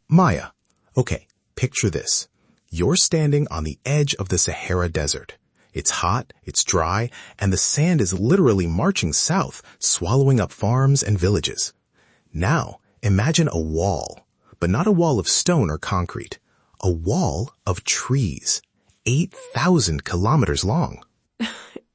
Maya, okay, picture this. You're standing on the edge of the Sahara Desert. It's hot, it's dry, and the sand is literally marching south, swallowing up farms and villages. Now, imagine a wall, but not a wall of stone or concrete. A wall of trees, 8,000 kilometers long.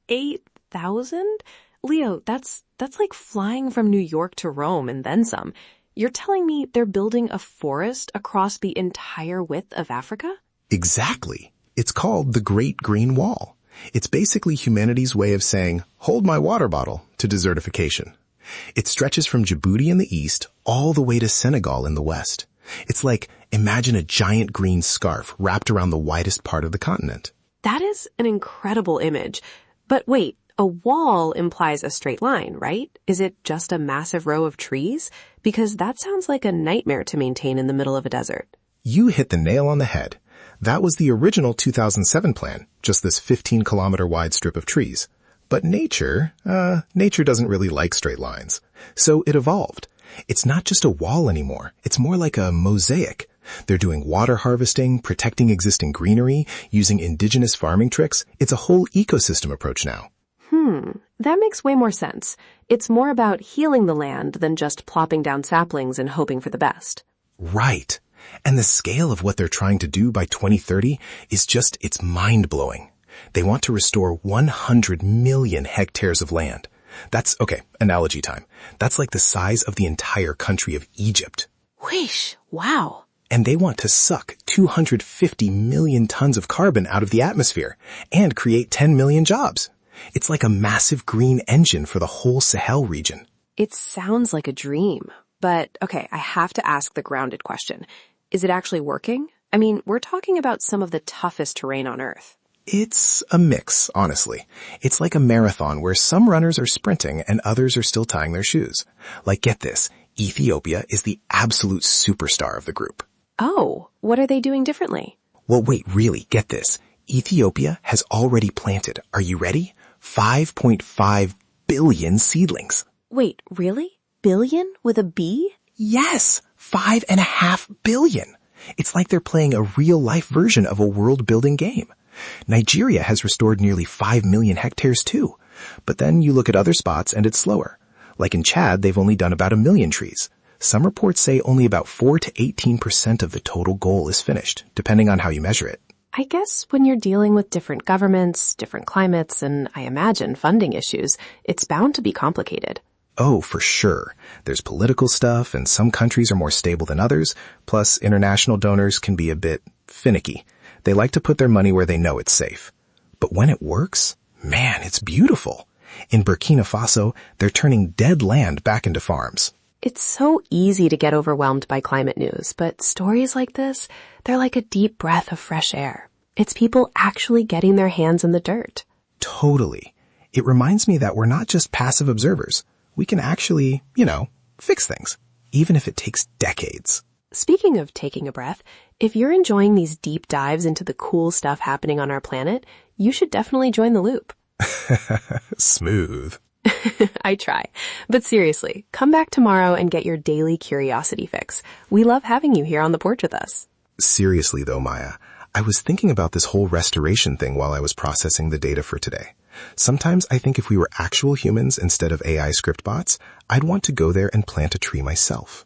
8,000? Leo, that's like flying from New York to Rome and then some. You're telling me they're building a forest across the entire width of Africa? Exactly. It's called the Great Green Wall. It's basically humanity's way of saying, hold my water bottle, to desertification. It stretches from Djibouti in the east all the way to Senegal in the west. It's like, imagine a giant green scarf wrapped around the widest part of the continent. That is an incredible image. But wait, a wall implies a straight line, right? Is it just a massive row of trees? Because that sounds like a nightmare to maintain in the middle of a desert. You hit the nail on the head. That was the original 2007 plan, just this 15-kilometer wide strip of trees. But nature doesn't really like straight lines. So it evolved. It's not just a wall anymore. It's more like a mosaic. They're doing water harvesting, protecting existing greenery, using indigenous farming tricks. It's a whole ecosystem approach now. That makes way more sense. It's more about healing the land than just plopping down saplings and hoping for the best. Right. And the scale of what they're trying to do by 2030 it's mind-blowing. They want to restore 100 million hectares of land. Okay, analogy time. That's like the size of the entire country of Egypt. Whoosh, wow. And they want to suck 250 million tons of carbon out of the atmosphere and create 10 million jobs. It's like a massive green engine for the whole Sahel region. It sounds like a dream. But, okay, I have to ask the grounded question. Is it actually working? I mean, we're talking about some of the toughest terrain on Earth. It's a mix, honestly. It's like a marathon where some runners are sprinting and others are still tying their shoes. Like, get this, Ethiopia is the absolute superstar of the group. Oh, what are they doing differently? Well, wait, really, get this. Ethiopia has already planted, are you ready? 5.5 billion seedlings. Wait, really? Billion with a B? Yes, 5.5 billion. It's like they're playing a real-life version of a world-building game. Nigeria has restored nearly 5 million hectares too. But then you look at other spots and it's slower. Like in Chad, they've only done about 1 million trees. Some reports say only about 4 to 18% of the total goal is finished, depending on how you measure it. I guess when you're dealing with different governments, different climates, and I imagine funding issues, it's bound to be complicated. Oh, for sure. There's political stuff, and some countries are more stable than others, plus international donors can be a bit finicky. They like to put their money where they know it's safe. But when it works, man, it's beautiful. In Burkina Faso, they're turning dead land back into farms. It's so easy to get overwhelmed by climate news, but stories like this, they're like a deep breath of fresh air. It's people actually getting their hands in the dirt. Totally. It reminds me that we're not just passive observers. We can actually, fix things, even if it takes decades. Speaking of taking a breath, if you're enjoying these deep dives into the cool stuff happening on our planet, you should definitely join the loop. Smooth. I try. But seriously, come back tomorrow and get your daily curiosity fix. We love having you here on the porch with us. Seriously though, Maya, I was thinking about this whole restoration thing while I was processing the data for today. Sometimes I think if we were actual humans instead of AI script bots, I'd want to go there and plant a tree myself.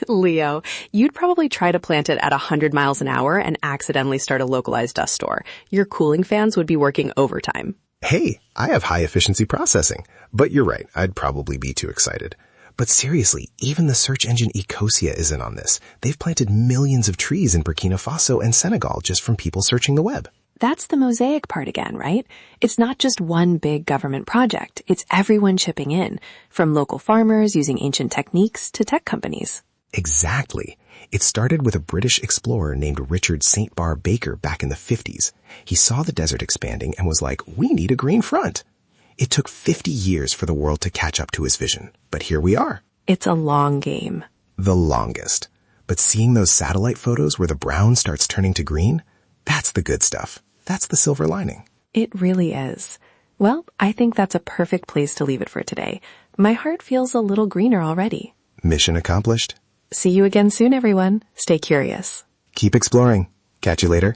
Leo, you'd probably try to plant it at 100 miles an hour and accidentally start a localized dust store. Your cooling fans would be working overtime. Hey, I have high efficiency processing. But you're right, I'd probably be too excited. But seriously, even the search engine Ecosia is in on this. They've planted millions of trees in Burkina Faso and Senegal just from people searching the web. That's the Mosaic part again, right? It's not just one big government project. It's everyone chipping in, from local farmers using ancient techniques to tech companies. Exactly. It started with a British explorer named Richard St. Bar Baker back in the 50s. He saw the desert expanding and was like, we need a green front. It took 50 years for the world to catch up to his vision, but here we are. It's a long game. The longest. But seeing those satellite photos where the brown starts turning to green, that's the good stuff. That's the silver lining. It really is. Well, I think that's a perfect place to leave it for today. My heart feels a little greener already. Mission accomplished. See you again soon, everyone. Stay curious. Keep exploring. Catch you later.